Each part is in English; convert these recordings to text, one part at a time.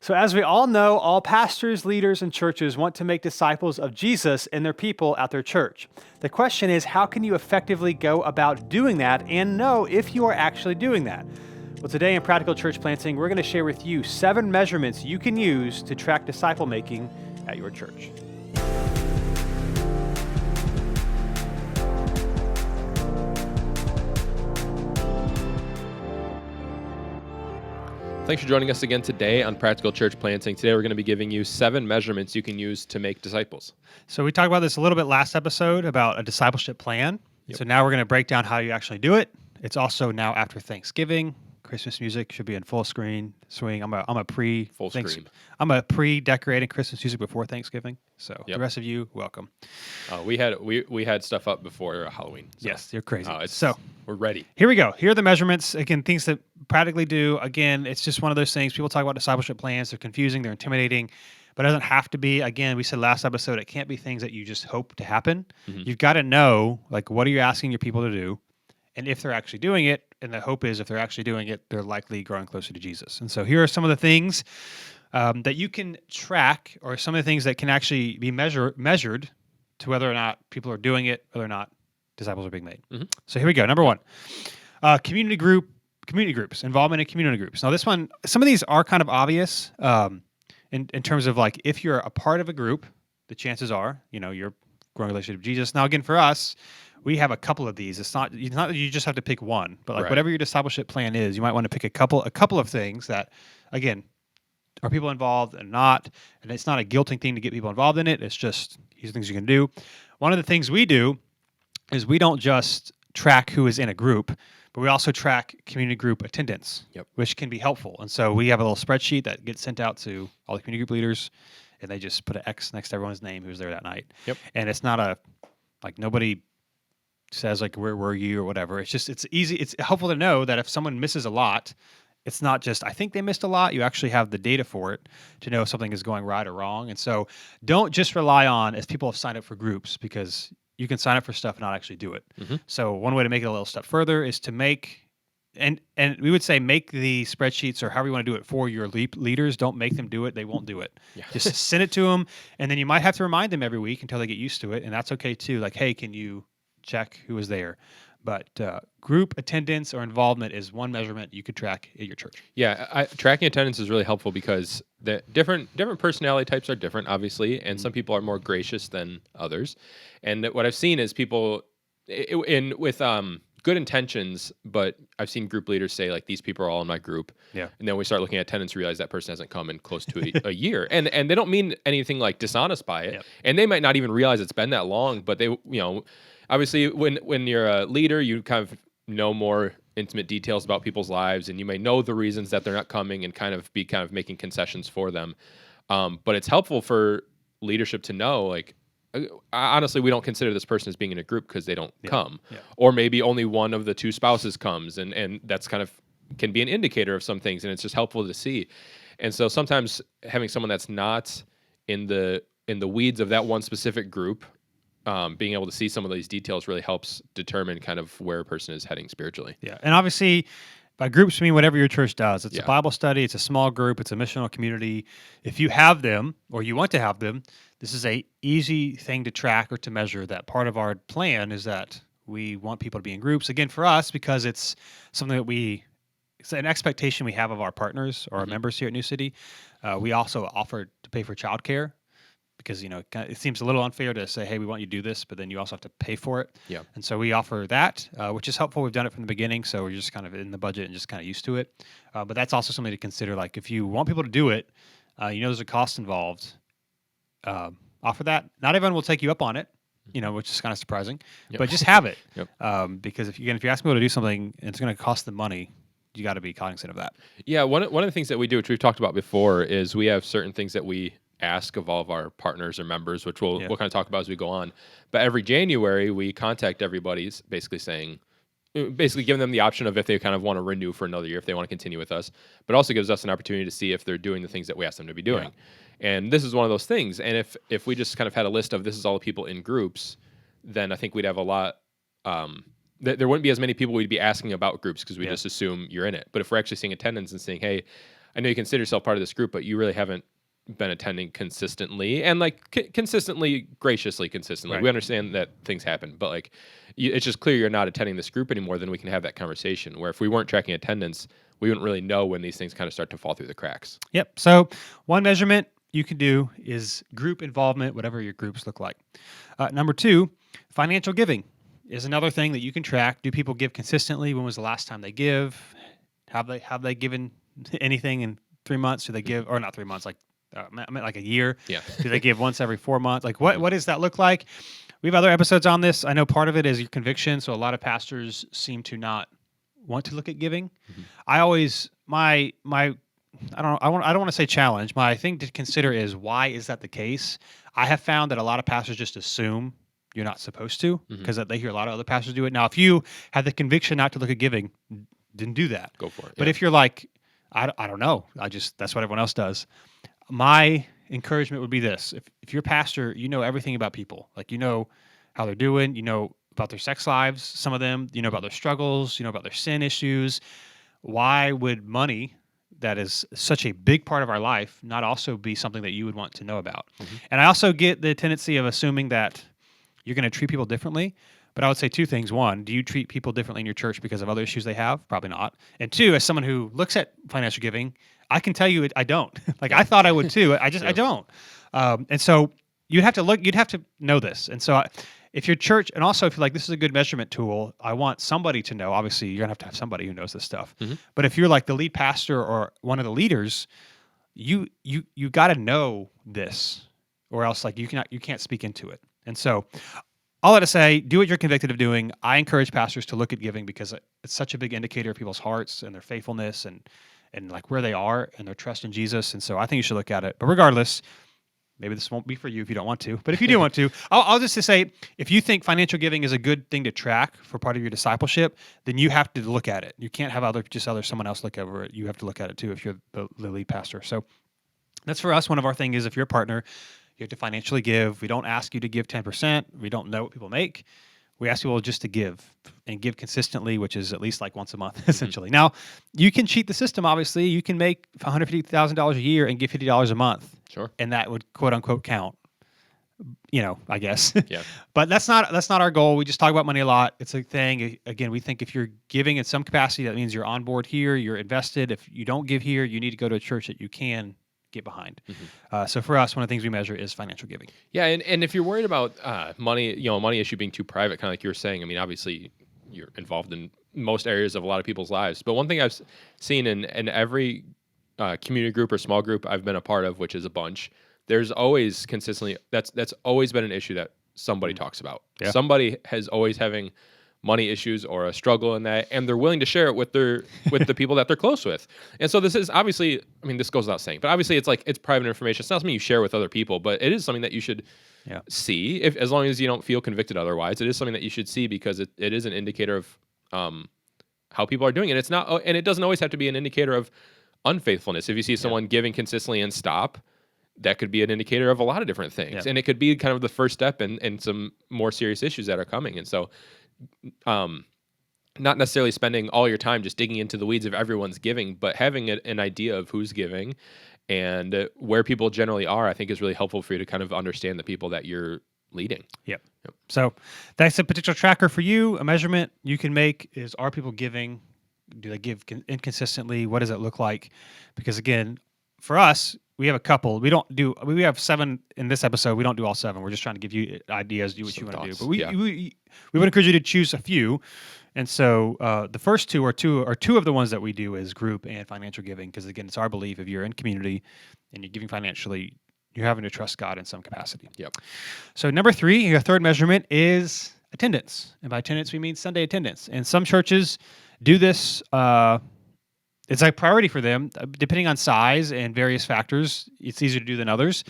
So, as we all know, all pastors, leaders, and churches want to make disciples of Jesus and their people at their church. The question is, how can you effectively go about doing that and know if you are actually doing that? Well, today in Practical Church Planting, we're going to share with you 7 measurements you can use to track disciple making at your church. Thanks for joining us again today on Practical Church Planting. Today we're going to be giving you 7 measurements you can use to make disciples. So we talked about this a little bit last episode about a discipleship plan. Yep. So now we're going to break down how you actually do it. It's also now after Thanksgiving. Christmas music should be in full screen swing. I'm a pre-decorating Christmas music before Thanksgiving. So The rest of you, welcome. We had stuff up before Halloween. So. Yes, you're crazy. We're ready. Here we go. Here are the measurements. Again, things that practically do. Again, it's just one of those things. People talk about discipleship plans. They're confusing. They're intimidating. But it doesn't have to be. Again, we said last episode, it can't be things that you just hope to happen. Mm-hmm. You've got to know, what are you asking your people to do? And if they're actually doing it, and the hope is if they're actually doing it, they're likely growing closer to Jesus. And so here are some of the things that you can track, or some of the things that can actually be measured to whether or not people are doing it, whether or not disciples are being made. Mm-hmm. So here we go. Number 1, community groups, involvement in community groups. Now this one, some of these are kind of obvious in terms of if you're a part of a group, the chances are, you're growing a relationship with Jesus. Now again, for us, we have a couple of these. It's not that you just have to pick one, but right. Whatever your discipleship plan is, you might want to pick a couple of things that, again, are people involved and not, and it's not a guilting thing to get people involved in it. It's just these things you can do. One of the things we do is we don't just track who is in a group, but we also track community group attendance, which can be helpful. And so we have a little spreadsheet that gets sent out to all the community group leaders, and they just put an X next to everyone's name who's there that night. Yep. And it's not nobody says where were you or whatever. It's just, it's easy. It's helpful to know that if someone misses a lot, it's not just, I think they missed a lot. You actually have the data for it to know if something is going right or wrong. And so don't just rely on if people have signed up for groups, because you can sign up for stuff and not actually do it. Mm-hmm. So one way to make it a little step further is to make, and we would say make the spreadsheets or however you want to do it for your leaders. Don't make them do it. They won't do it. Yeah. Just send it to them. And then you might have to remind them every week until they get used to it. And that's okay too. Hey, can you check who was there? But group attendance or involvement is one measurement you could track at your church. Yeah, tracking attendance is really helpful because the different personality types are different, obviously, and some people are more gracious than others. And what I've seen is people with good intentions, but I've seen group leaders say these people are all in my group. Yeah. And then we start looking at attendance and realize that person hasn't come in close to a year. And they don't mean anything dishonest by it. Yep. And they might not even realize it's been that long, but they, obviously, when you're a leader, you kind of know more intimate details about people's lives, and you may know the reasons that they're not coming and kind of making concessions for them. But it's helpful for leadership to know, honestly, we don't consider this person as being in a group because they don't come. Yeah. Or maybe only one of the 2 spouses comes, and that's kind of can be an indicator of some things, and it's just helpful to see. And so sometimes having someone that's not in the weeds of that one specific group, being able to see some of these details really helps determine kind of where a person is heading spiritually. Yeah, and obviously, by groups, I mean whatever your church does. It's a Bible study, it's a small group, it's a missional community. If you have them, or you want to have them, this is a easy thing to track or to measure. That part of our plan is that we want people to be in groups. Again, for us, because it's something that it's an expectation we have of our partners or our members here at New City. We also offer to pay for childcare, because it seems a little unfair to say, hey, we want you to do this, but then you also have to pay for it. Yeah. And so we offer that, which is helpful. We've done it from the beginning, so we're just kind of in the budget and just kind of used to it. But that's also something to consider. If you want people to do it, there's a cost involved. Offer that. Not everyone will take you up on it, which is kind of surprising. Yep. But just have it. Yep. Because if you ask people to do something and it's going to cost them money, you got to be cognizant of that. Yeah. One of the things that we do, which we've talked about before, is we have certain things that we ask of all of our partners or members, which we'll kind of talk about as we go on. But every January, we contact everybody basically giving them the option of if they kind of want to renew for another year, if they want to continue with us, but also gives us an opportunity to see if they're doing the things that we ask them to be doing. Yeah. And this is one of those things. And if we just kind of had a list of this is all the people in groups, then I think we'd have a lot, there wouldn't be as many people we'd be asking about groups because we just assume you're in it. But if we're actually seeing attendance and saying, hey, I know you consider yourself part of this group, but you really haven't been attending consistently and like consistently, graciously consistently. Right. We understand that things happen, but like it's just clear you're not attending this group anymore. Then we can have that conversation where if we weren't tracking attendance, we wouldn't really know when these things kind of start to fall through the cracks. Yep. So one measurement you can do is group involvement, whatever your groups look like. Number 2, financial giving is another thing that you can track. Do people give consistently? When was the last time they give? Have they given anything in 3 months? Do they give, or not 3 months, like I meant like a year? Yeah. Do they give once every 4 months? Like what does that look like? We have other episodes on this. I know part of it is your conviction. So a lot of pastors seem to not want to look at giving. I always I don't want to say challenge. My thing to consider is, why is that the case? I have found that a lot of pastors just assume you're not supposed to because they hear a lot of other pastors do it. Now, if you have the conviction not to look at giving, then do that. Go for it. But if you're like, I don't know, that's what everyone else does. My encouragement would be this: if you're a pastor, you know everything about people. Like, you know how they're doing, you know about their sex lives, some of them, you know about their struggles, you know about their sin issues. Why would money, that is such a big part of our life, not also be something that you would want to know about? And I also get the tendency of assuming that you're going to treat people differently. But I would say 2 things. 1, do you treat people differently in your church because of other issues they have? Probably not. And 2, as someone who looks at financial giving, I can tell you I don't. Like, I thought I would too. I don't. And so you'd have to know this. And so if your church, and also if you're like, this is a good measurement tool, I want somebody to know. Obviously, you're going to have somebody who knows this stuff. But if you're like the lead pastor or one of the leaders, you got to know this, or else like you can't speak into it. And so all that to say, do what you're convicted of doing. I encourage pastors to look at giving because it's such a big indicator of people's hearts and their faithfulness and like where they are and their trust in Jesus. And so I think you should look at it. But regardless, maybe this won't be for you if you don't want to. But if you do want to, I'll just say, if you think financial giving is a good thing to track for part of your discipleship, then you have to look at it. You can't have someone else look over it. You have to look at it too if you're the lead pastor. So that's for us. One of our things is, if you're a partner, you have to financially give. We don't ask you to give 10%. We don't know what people make. We ask people just to give and give consistently, which is at least like once a month, essentially. Now, you can cheat the system, obviously. You can make $150,000 a year and give $50 a month. Sure. And that would, quote unquote, count, I guess. Yeah. But that's not our goal. We just talk about money a lot. It's a thing. Again, we think if you're giving in some capacity, that means you're on board here, you're invested. If you don't give here, you need to go to a church that you can get behind. So for us, one of the things we measure is financial giving. Yeah, and if you're worried about money, money issue being too private, kind of like you were saying, I mean, obviously you're involved in most areas of a lot of people's lives. But one thing I've seen in every community group or small group I've been a part of, which is a bunch, there's always consistently, that's always been an issue that somebody talks about. Yeah. Somebody has always having money issues or a struggle in that, and they're willing to share it with the people that they're close with. And so this is obviously, I mean, this goes without saying, but obviously it's private information. It's not something you share with other people, but it is something that you should see, as long as you don't feel convicted otherwise. It is something that you should see because it is an indicator of how people are doing it. It's not, and it doesn't always have to be an indicator of unfaithfulness. If you see someone giving consistently and stop, that could be an indicator of a lot of different things. And it could be kind of the first step in some more serious issues that are coming. And so not necessarily spending all your time just digging into the weeds of everyone's giving, but having an idea of who's giving and where people generally are, I think is really helpful for you to kind of understand the people that you're leading. Yep. So that's a particular tracker for you. A measurement you can make is, are people giving? Do they give inconsistently? What does it look like? Because again, for us, we have a couple. We have 7 in this episode. We don't do all 7. We're just trying to give you ideas, do what you want to do. But we would encourage you to choose a few. And so the first two are two of the ones that we do is group and financial giving. Because again, it's our belief, if you're in community and you're giving financially, you're having to trust God in some capacity. Yep. So number 3, your third measurement is attendance. And by attendance, we mean Sunday attendance. And some churches do this. It's a priority for them, depending on size and various factors. It's easier to do than others.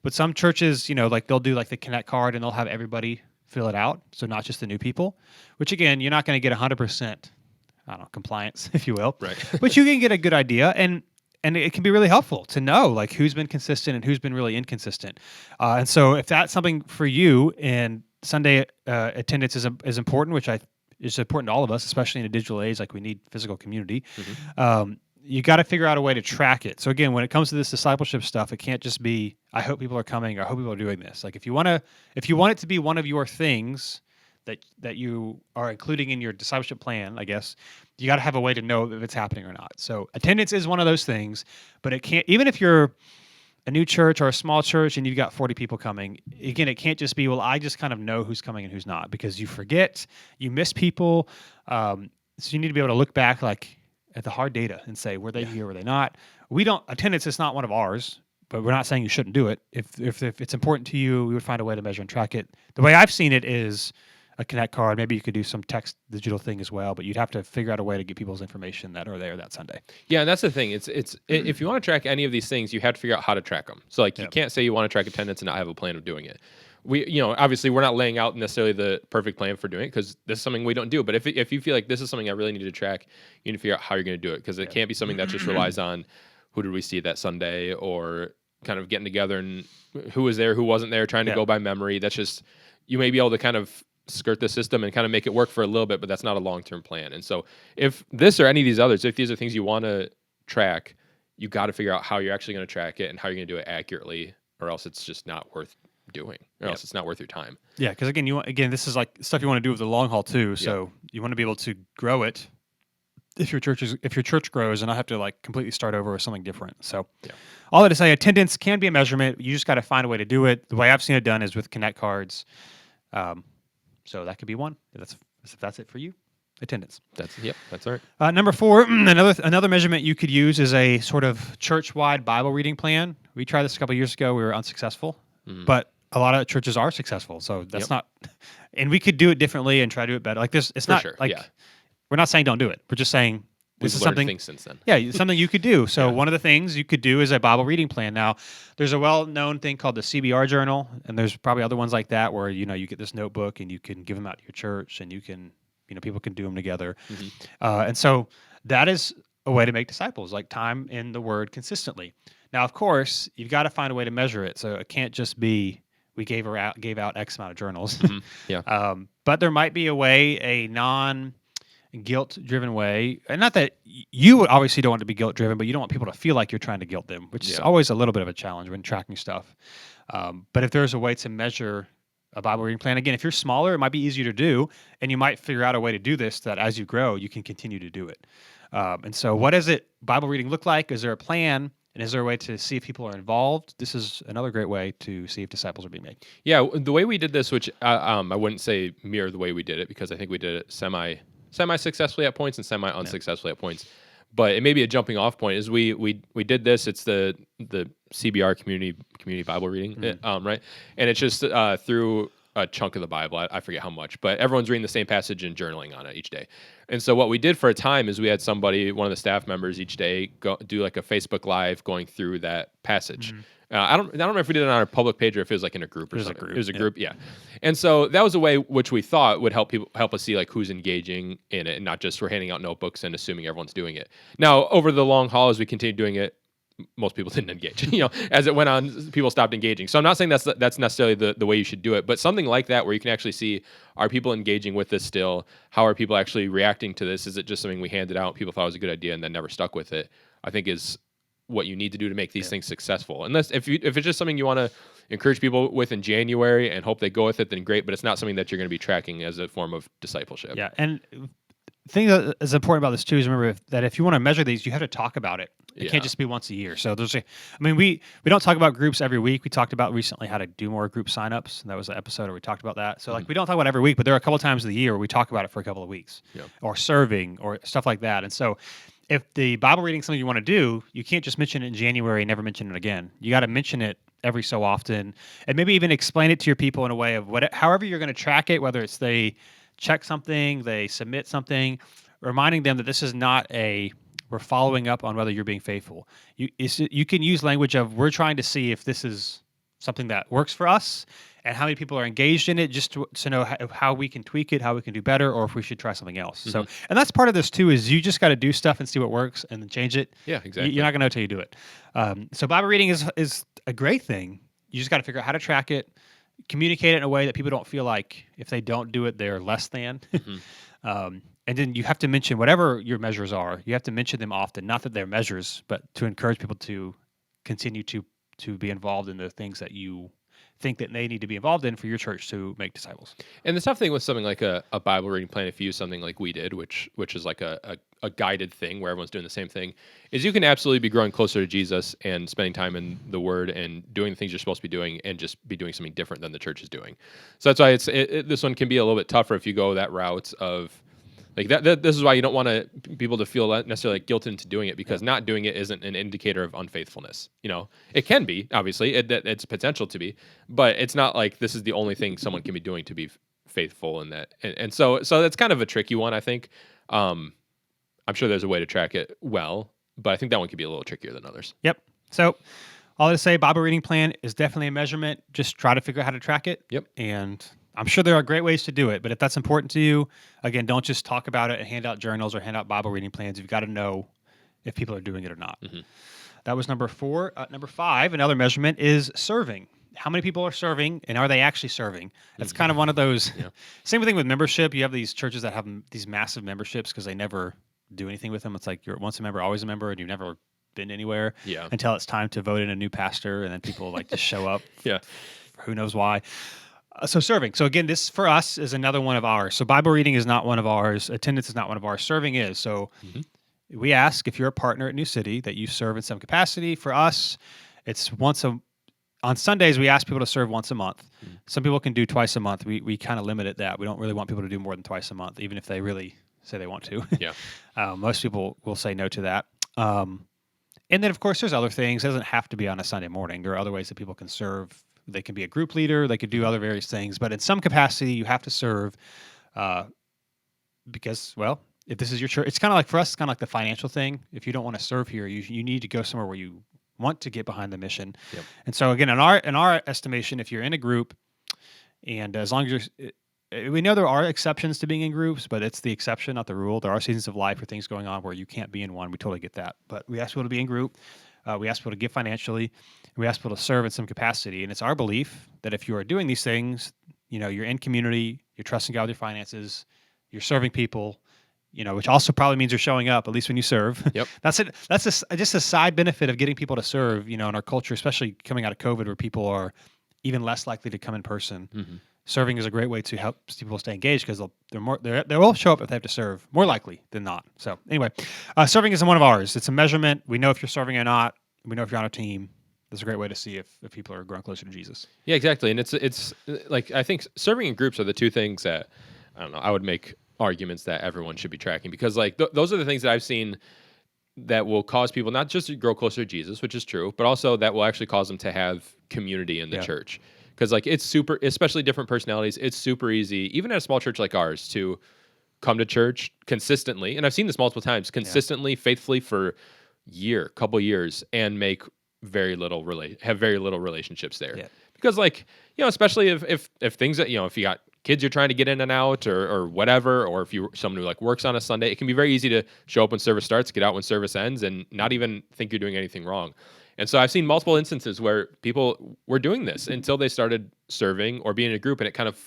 But some churches, like they'll do like the Connect card and they'll have everybody fill it out. So not just the new people, which again, you're not going to get 100%, compliance, if you will. Right. But you can get a good idea. And it can be really helpful to know like who's been consistent and who's been really inconsistent. And so if that's something for you, and Sunday attendance is important, which is important to all of us, especially in a digital age. Like, we need physical community. you got to figure out a way to track it. So again, when it comes to this discipleship stuff, it can't just be I hope people are coming or I hope people are doing this. Like if you want it to be one of your things that you are including in your discipleship plan, I guess, you got to have a way to know if it's happening or not. So attendance is one of those things, but it can't, even if you're a new church or a small church and you've got 40 people coming, again, it can't just be, well, I just kind of know who's coming and who's not, because you forget, you miss people. So you need to be able to look back like at the hard data and say, were they here, were they not? Attendance is not one of ours, but we're not saying you shouldn't do it. If it's important to you, we would find a way to measure and track it. The way I've seen it is a Connect card. Maybe you could do some text digital thing as well, but you'd have to figure out a way to get people's information that are there that Sunday. Yeah, and that's the thing. It's if you want to track any of these things, you have to figure out how to track them. So like you can't say you want to track attendance and not have a plan of doing it. We, obviously we're not laying out necessarily the perfect plan for doing it because this is something we don't do. But if you feel like this is something I really need to track, you need to figure out how you're going to do it, because it can't be something that just relies on who did we see that Sunday, or kind of getting together and who was there, who wasn't there, trying to go by memory. That's just, you may be able to kind of skirt the system and kind of make it work for a little bit, but that's not a long-term plan. And so if this or any of these others, if these are things you want to track, you got to figure out how you're actually going to track it and how you're going to do it accurately, or else it's just not worth doing, or else it's not worth your time. Yeah, because again, this is like stuff you want to do with the long haul too. So you want to be able to grow it if your church grows and not have to like completely start over with something different. So all that to say, attendance can be a measurement. You just got to find a way to do it. The way I've seen it done is with Connect cards. So that could be one. If that's it for you, attendance. That's all right. Number 4, another measurement you could use is a sort of church-wide Bible reading plan. We tried this a couple of years ago. We were unsuccessful, but a lot of churches are successful. So that's not, and we could do it differently and try to do it better. Like this, it's not we're not saying don't do it. We're just saying this is something. Things since then. Yeah, it's something you could do. So one of the things you could do is a Bible reading plan. Now, there's a well-known thing called the CBR journal, and there's probably other ones like that where you get this notebook and you can give them out to your church, and you can people can do them together. And so that is a way to make disciples, like time in the Word consistently. Now, of course, you've got to find a way to measure it. So it can't just be we gave out X amount of journals. But there might be a way, a non-guilt-driven way, and not that you obviously don't want to be guilt-driven, but you don't want people to feel like you're trying to guilt them, which is always a little bit of a challenge when tracking stuff. But if there's a way to measure a Bible reading plan, again, if you're smaller, it might be easier to do, and you might figure out a way to do this that as you grow, you can continue to do it. And so what does Bible reading look like? Is there a plan? And is there a way to see if people are involved? This is another great way to see if disciples are being made. Yeah, the way we did this, which I wouldn't say mirror the way we did it, because I think we did it semi-successfully at points and semi-unsuccessfully at points. But it may be a jumping off point. Is we did this. It's the CBR community Bible reading, right? And it's just through a chunk of the Bible. I forget how much, but everyone's reading the same passage and journaling on it each day. And so what we did for a time is we had one of the staff members each day do like a Facebook Live going through that passage. I don't know if we did it on our public page or if it was like in a group or something. It was a group, yeah. And so that was a way which we thought would help us see like who's engaging in it, and not just we're handing out notebooks and assuming everyone's doing it. Now, over the long haul, as we continued doing it, most people didn't engage. As it went on, people stopped engaging. So I'm not saying that's necessarily the way you should do it, but something like that where you can actually see, are people engaging with this still? How are people actually reacting to this? Is it just something we handed out, people thought it was a good idea, and then never stuck with it? I think is what you need to do to make these things successful. Unless if it's just something you want to encourage people with in January and hope they go with it, then great. But it's not something that you're going to be tracking as a form of discipleship. Yeah, and the thing that is important about this too is remember that if you want to measure these, you have to talk about it. It can't just be once a year. So we don't talk about groups every week. We talked about recently how to do more group signups, and that was an episode where we talked about that. So we don't talk about it every week, but there are a couple of times of the year where we talk about it for a couple of weeks, or serving or stuff like that. And so if the Bible reading is something you want to do, you can't just mention it in January and never mention it again. You got to mention it every so often, and maybe even explain it to your people in a way of however you're going to track it, whether it's they check something, they submit something, reminding them that this is not we're following up on whether you're being faithful. You can use language of we're trying to see if this is something that works for us and how many people are engaged in it, just to know how we can tweak it, how we can do better, or if we should try something else. So, and that's part of this too, is you just got to do stuff and see what works and then change it. Yeah, exactly. You're not going to know until you do it. So Bible reading is a great thing. You just got to figure out how to track it, communicate it in a way that people don't feel like if they don't do it, they're less than. And then you have to mention whatever your measures are. You have to mention them often, not that they're measures, but to encourage people to continue to be involved in the things that you think that they need to be involved in for your church to make disciples. And the tough thing with something like a Bible reading plan, if you use something like we did, which is like a guided thing where everyone's doing the same thing, is you can absolutely be growing closer to Jesus and spending time in the Word and doing the things you're supposed to be doing and just be doing something different than the church is doing. So that's why this one can be a little bit tougher if you go that route of like that. This is why you don't want people to feel necessarily like guilted into doing it, because not doing it isn't an indicator of unfaithfulness. It can be, obviously, it's potential to be, but it's not like this is the only thing someone can be doing to be faithful in that. And so that's kind of a tricky one, I think. I'm sure there's a way to track it well, but I think that one could be a little trickier than others. Yep. So all to say, Bible reading plan is definitely a measurement. Just try to figure out how to track it. Yep. And I'm sure there are great ways to do it, but if that's important to you, again, don't just talk about it and hand out journals or hand out Bible reading plans. You've got to know if people are doing it or not. Mm-hmm. That was number 4. Number 5, another measurement is serving. How many people are serving, and are they actually serving? That's kind of one of those. Yeah. Same thing with membership. You have these churches that have these massive memberships because they never do anything with them. It's like you're once a member, always a member, and you've never been anywhere until it's time to vote in a new pastor, and then people like just show up. Yeah. Who knows why. So serving. So again, this for us is another one of ours. So Bible reading is not one of ours. Attendance is not one of ours. Serving is. So we ask if you're a partner at New City that you serve in some capacity. For us, it's on Sundays, we ask people to serve once a month. Some people can do twice a month. We kind of limit it that. We don't really want people to do more than twice a month, even if they really say they want to. Yeah. Most people will say no to that. And then, of course, there's other things. It doesn't have to be on a Sunday morning. There are other ways that people can serve. They can be a group leader. They could do other various things. But in some capacity, you have to serve because, well, if this is your church, it's kind of like for us, it's kind of like the financial thing. If you don't want to serve here, you need to go somewhere where you want to get behind the mission. Yep. And so, again, in our estimation, if you're in a group, and as long as we know there are exceptions to being in groups, but it's the exception, not the rule. There are seasons of life or things going on where you can't be in one. We totally get that. But we ask people to be in group. We ask people to give financially. We ask people to serve in some capacity. And it's our belief that if you are doing these things, you're in community, you're trusting God with your finances, you're serving people, which also probably means you're showing up, at least when you serve. Yep. That's it. That's just a side benefit of getting people to serve, in our culture, especially coming out of COVID where people are even less likely to come in person. Mm-hmm. Serving is a great way to help people stay engaged because they will show up if they have to serve more likely than not. So anyway, serving isn't one of ours. It's a measurement. We know if you're serving or not. We know if you're on a team. That's a great way to see if people are growing closer to Jesus. Yeah, exactly. And it's like, I think serving in groups are the two things that, I don't know, I would make arguments that everyone should be tracking, because like those are the things that I've seen that will cause people not just to grow closer to Jesus, which is true, but also that will actually cause them to have community in the church. Because like it's super, especially different personalities, it's super easy, even at a small church like ours, to come to church consistently. And I've seen this multiple times, consistently, faithfully for couple years, and make have very little relationships there. Yeah. Because like, especially if things that, if you got kids you're trying to get in and out or whatever, or if you're someone who like works on a Sunday, it can be very easy to show up when service starts, get out when service ends, and not even think you're doing anything wrong. And so I've seen multiple instances where people were doing this until they started serving or being in a group, and it kind of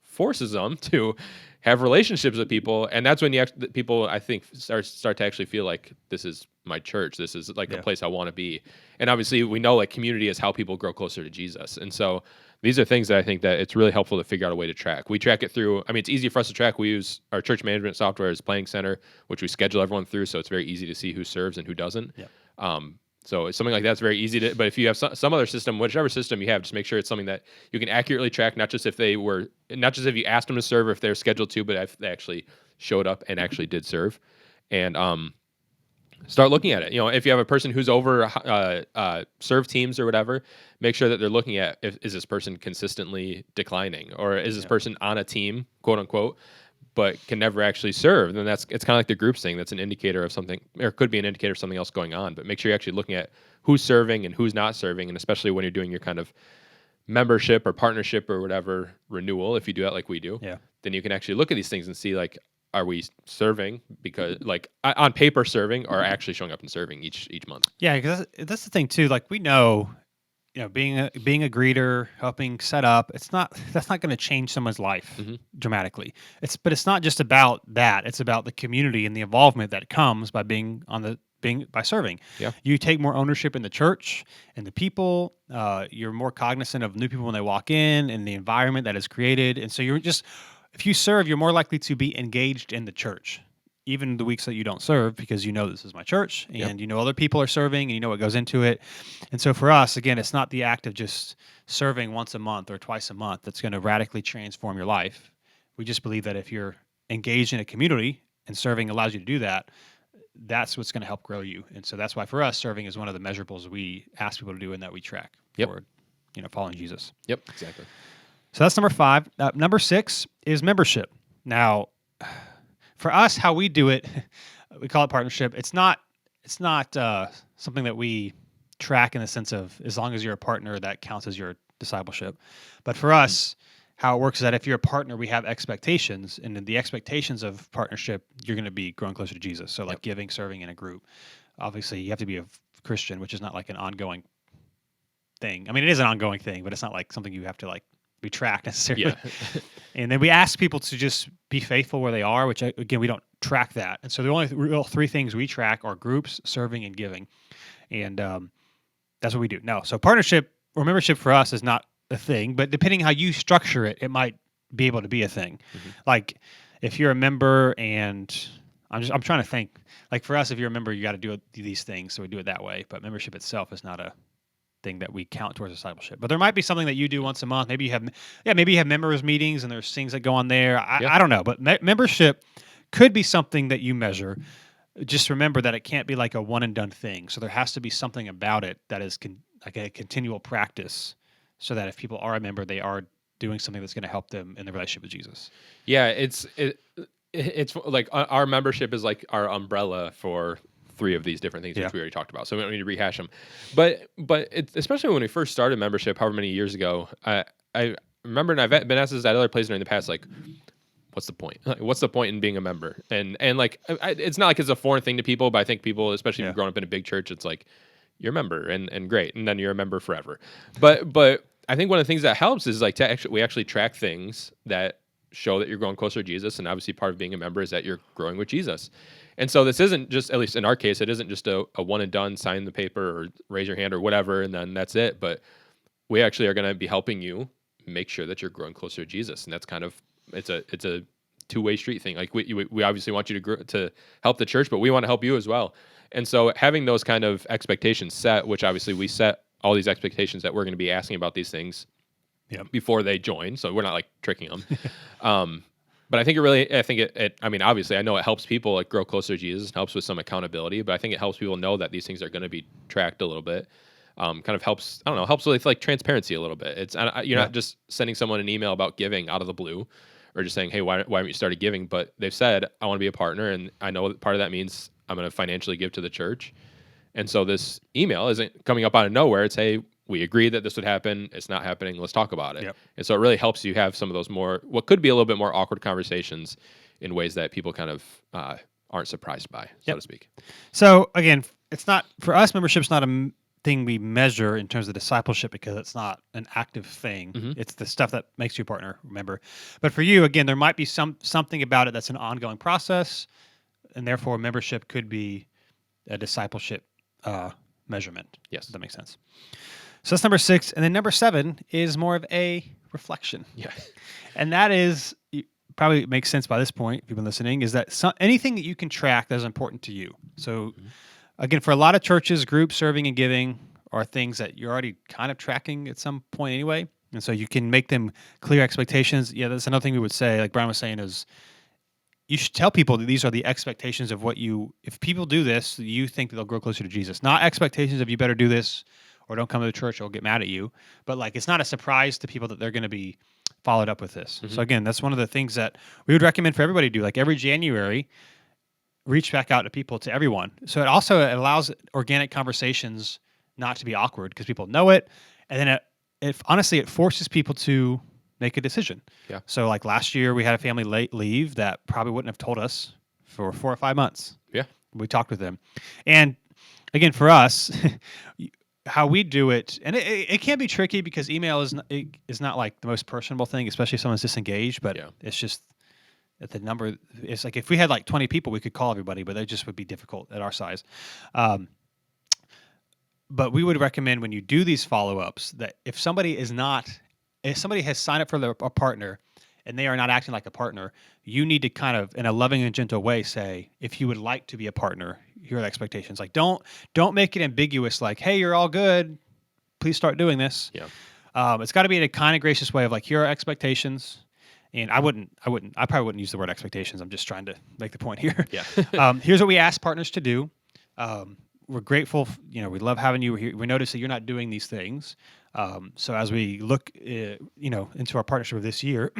forces them to have relationships with people. And that's when people, I think, start to actually feel like this is my church. This is like a place I want to be. And obviously we know like community is how people grow closer to Jesus. And so these are things that I think that it's really helpful to figure out a way to track. We track it through, it's easy for us to track. We use our church management software as Planning Center, which we schedule everyone through. So it's very easy to see who serves and who doesn't. Yeah. So something like that's very easy to, but if you have some other system, whichever system you have, just make sure it's something that you can accurately track, not just if you asked them to serve or if they're scheduled to, but if they actually showed up and actually did serve. And start looking at it. If you have a person who's over serve teams or whatever, make sure that they're looking at, is this person consistently declining, or is this person on a team, quote unquote, but can never actually serve. Then it's kind of like the groups thing. That's an indicator of something, or could be an indicator of something else going on. But make sure you're actually looking at who's serving and who's not serving, and especially when you're doing your kind of membership or partnership or whatever renewal, if you do that like we do, then you can actually look at these things and see like, are we serving because like on paper serving, or actually showing up and serving each month? Yeah, because that's the thing too. Like we know being a greeter, helping set up, that's not going to change someone's life Hmm. dramatically. But it's not just about that. It's about the community and the involvement that comes by being by serving. Yeah. You take more ownership in the church and the people. You're more cognizant of new people when they walk in and the environment that is created. And so if you serve, you're more likely to be engaged in the church, even the weeks that you don't serve, because you know this is my church and Yep. you know other people are serving and you know what goes into it. And so for us, again, it's not the act of just serving once a month or twice a month that's going to radically transform your life. We just believe that if you're engaged in a community and serving allows you to do that, that's what's going to help grow you. And so that's why for us, serving is one of the measurables we ask people to do and that we track Yep. for, following Jesus. Yep. Exactly. So that's number 5. Number 6 is membership. Now, for us, how we do it, we call it partnership. It's not something that we track in the sense of as long as you're a partner, that counts as your discipleship. But for us, how it works is that if you're a partner, we have expectations, and in the expectations of partnership, you're going to be growing closer to Jesus. So like Yep. giving, serving in a group. Obviously, you have to be a Christian, which is not like an ongoing thing. I mean, it is an ongoing thing, but it's not like something you have to like be tracked necessarily. Yeah. And then we ask people to just be faithful where they are, which again, we don't track that. And so the only real 3 things we track are groups, serving, and giving. And that's what we do. No, so partnership or membership for us is not a thing, but depending how you structure it, it might be able to be a thing. Mhm. Like if you're a member and I'm trying to think, like for us, if you're a member, you got to do these things. So we do it that way, but membership itself is not a thing that we count towards discipleship. But there might be something that you do once a month. Maybe you have members meetings and there's things that go on there. Yeah. I don't know, but membership could be something that you measure. Just remember that it can't be like a one and done thing. So there has to be something about it that is like a continual practice, so that if people are a member, they are doing something that's going to help them in the relationship with Jesus. Yeah. It's like our membership is like our umbrella for 3 of these different things, Yeah. which we already talked about. So we don't need to rehash them. But especially when we first started membership, however many years ago, I remember, and I've been asked this at other places in the past, like, what's the point? Like, what's the point in being a member? And like, it's not like it's a foreign thing to people, but I think people, especially if Yeah. you've grown up in a big church, it's like you're a member and great, and then you're a member forever. But I think one of the things that helps is like we actually track things that show that you're growing closer to Jesus, and obviously part of being a member is that you're growing with Jesus. And so this isn't just, at least in our case, it isn't just a one and done, sign the paper or raise your hand or whatever, and then that's it. But we actually are going to be helping you make sure that you're growing closer to Jesus, and that's kind of it's a two-way street thing. Like we obviously want you to grow, to help the church, but we want to help you as well. And so having those kind of expectations set, which obviously we set all these expectations that we're going to be asking about these things Yep. before they join, so we're not like tricking them. But I think I mean, obviously I know it helps people like grow closer to Jesus, and helps with some accountability, but I think it helps people know that these things are going to be tracked a little bit. Kind of helps, I don't know, helps with like transparency a little bit. It's you're not just sending someone an email about giving out of the blue, or just saying, hey, why haven't you started giving? But they've said, I want to be a partner, and I know that part of that means I'm going to financially give to the church. And so this email isn't coming up out of nowhere. It's, hey, we agreed that this would happen. It's not happening. Let's talk about it. Yep. And so it really helps you have some of those what could be a little bit more awkward conversations in ways that people kind of aren't surprised by, so to speak. So again, it's not for us. Membership's not a thing we measure in terms of discipleship because it's not an active thing. Mhm. It's the stuff that makes you a partner, remember. But for you, again, there might be something about it that's an ongoing process, and therefore membership could be a discipleship measurement. Yes. If that makes sense. So that's number 6, and then number 7 is more of a reflection. Yeah. And that is probably makes sense by this point if you've been listening, is that anything that you can track that is important to you. So again, for a lot of churches, group serving and giving are things that you're already kind of tracking at some point anyway. And so you can make them clear expectations. Yeah, that's another thing we would say, like Brian was saying, is you should tell people that these are the expectations of if people do this, you think that they'll grow closer to Jesus. Not expectations of you better do this or don't come to the church or I'll get mad at you. But like, it's not a surprise to people that they're going to be followed up with this. Mhm. So again, that's one of the things that we would recommend for everybody to do. Like every January, reach back out to people, to everyone. So it also allows organic conversations not to be awkward because people know it. And then honestly, it forces people to make a decision. Yeah. So like last year we had a family leave that probably wouldn't have told us for 4 or 5 months. Yeah. We talked with them. And again, for us, how we do it, and it can be tricky because email is not like the most personable thing, especially if someone's disengaged. But Yeah. it's just at the number. It's like if we had like 20 people, we could call everybody, but that just would be difficult at our size. Um, but we would recommend when you do these follow ups that if somebody has signed up for a partner and they are not acting like a partner, you need to kind of, in a loving and gentle way, say, if you would like to be a partner, here are the expectations. Like, don't make it ambiguous. Like, hey, you're all good. Please start doing this. Yeah. It's got to be in a kind of gracious way of like, here are expectations. And I probably wouldn't use the word expectations. I'm just trying to make the point here. Yeah. Here's what we ask partners to do. We're grateful. We love having you here. We notice that you're not doing these things. So as we look, into our partnership of this year,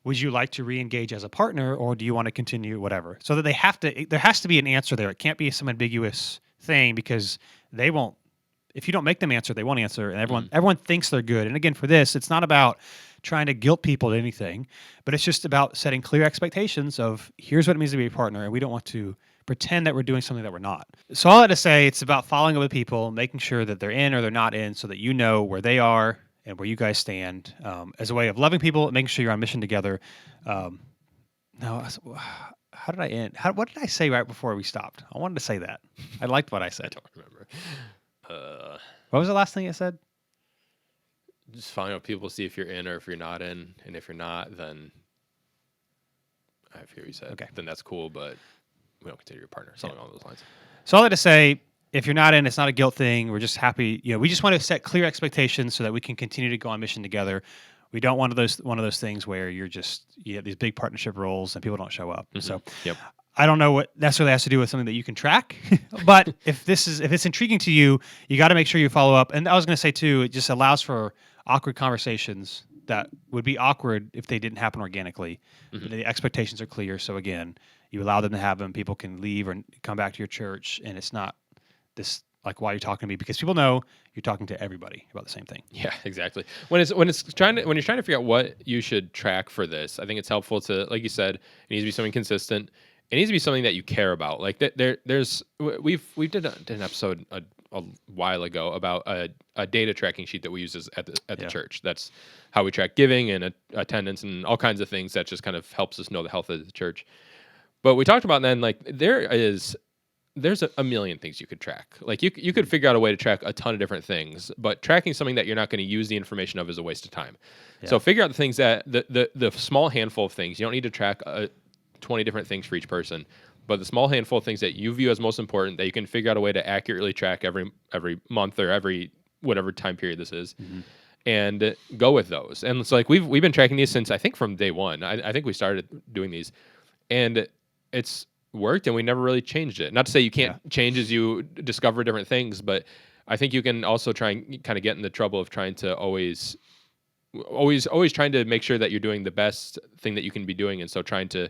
would you like to re-engage as a partner, or do you want to continue whatever? So that there has to be an answer there. It can't be some ambiguous thing because they won't. If you don't make them answer, they won't answer, and everyone thinks they're good. And again, for this, it's not about trying to guilt people to anything, but it's just about setting clear expectations of here's what it means to be a partner, and we don't want to pretend that we're doing something that we're not. So all that to say, it's about following up with people, making sure that they're in or they're not in, so that you know where they are and where you guys stand, as a way of loving people, making sure you're on mission together. Now, how did I end? What did I say right before we stopped? I wanted to say that. I liked what I I said. don't remember. What was the last thing I said? Just following up people, see if you're in or if you're not in, and if you're not, then I forget what you said. Okay. Then that's cool, but we don't consider your partner. Something along those lines. So all that to say, if you're not in, it's not a guilt thing. We're just happy. We just want to set clear expectations so that we can continue to go on mission together. We don't want one of those things where you have these big partnership roles and people don't show up. Mm-hmm. So Yep. I don't know what necessarily has to do with something that you can track, but if it's intriguing to you, you got to make sure you follow up. And I was going to say too, it just allows for awkward conversations that would be awkward if they didn't happen organically. Mm-hmm. The expectations are clear. So again, you allow them to have them. People can leave or come back to your church, and it's not this like why you're talking to me, because people know you're talking to everybody about the same thing. Yeah, exactly. When you're trying to figure out what you should track for this, I think it's helpful to, like you said, it needs to be something consistent. It needs to be something that you care about. Like we did an episode a while ago about a data tracking sheet that we use at the church. That's how we track giving and attendance and all kinds of things that just kind of helps us know the health of the church. But we talked about then, like there's a million things you could track. Like you could figure out a way to track a ton of different things, but tracking something that you're not going to use the information of is a waste of time. Yeah. So figure out the things that the small handful of things. You don't need to track 20 different things for each person, but the small handful of things that you view as most important that you can figure out a way to accurately track every month or every whatever time period this is. Mm-hmm. And go with those. And it's like we've been tracking these since I think from day one. I think we started doing these, and it's worked, and we never really changed it. Not to say you can't change as you discover different things, but I think you can also try and kind of get in the trouble of trying to always trying to make sure that you're doing the best thing that you can be doing, and so trying to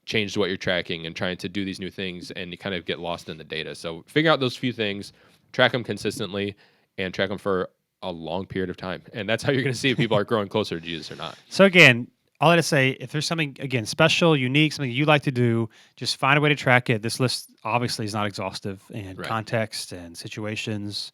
change what you're tracking and trying to do these new things, and you kind of get lost in the data. So figure out those few things, track them consistently, and track them for a long period of time. And that's how you're going to see if people are growing closer to Jesus or not. So again, all I have to say, if there's something, again, special, unique, something you like to do, just find a way to track it. This list obviously is not exhaustive, and context and situations,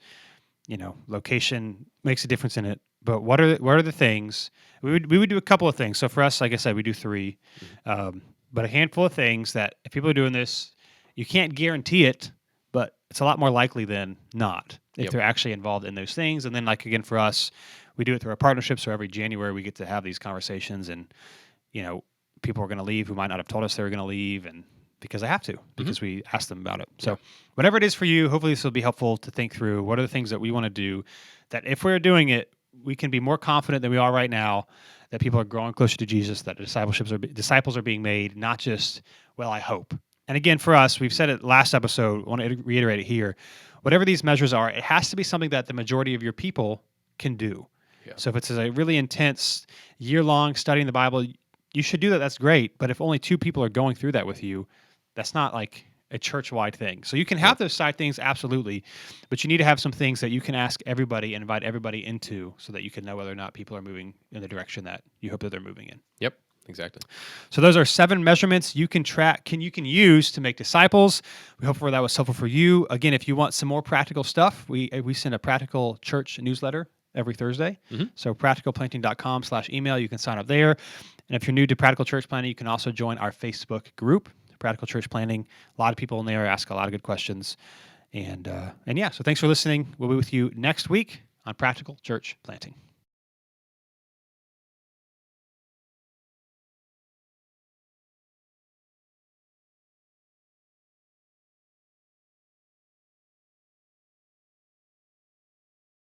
location makes a difference in it. But what are the things? We would do a couple of things. So for us, like I said, we do 3. But a handful of things that if people are doing this, you can't guarantee it, but it's a lot more likely than not if they're actually involved in those things. And then, like, again, for us, we do it through our partnership. So every January we get to have these conversations, and, people are going to leave who might not have told us they were going to leave, and because they have to, because we asked them about it. So whatever it is for you, hopefully this will be helpful to think through what are the things that we want to do that if we're doing it, we can be more confident than we are right now that people are growing closer to Jesus, that disciples are being made, not just, well, I hope. And again, for us, we've said it last episode, I want to reiterate it here. Whatever these measures are, it has to be something that the majority of your people can do. Yeah. So if it's a really intense year-long studying the Bible, you should do that. That's great. But if only 2 people are going through that with you, that's not like a church-wide thing. So you can have those side things, absolutely, but you need to have some things that you can ask everybody and invite everybody into so that you can know whether or not people are moving in the direction that you hope that they're moving in. Yep. Exactly. So those are 7 measurements you can you can use to make disciples. We hope that was helpful for you. Again, if you want some more practical stuff, we send a practical church newsletter every Thursday. Mhm. So practicalplanting.com/email, you can sign up there. And if you're new to practical church planting, you can also join our Facebook group, Practical Church Planting. A lot of people in there ask a lot of good questions. And yeah, so thanks for listening. We'll be with you next week on Practical Church Planting.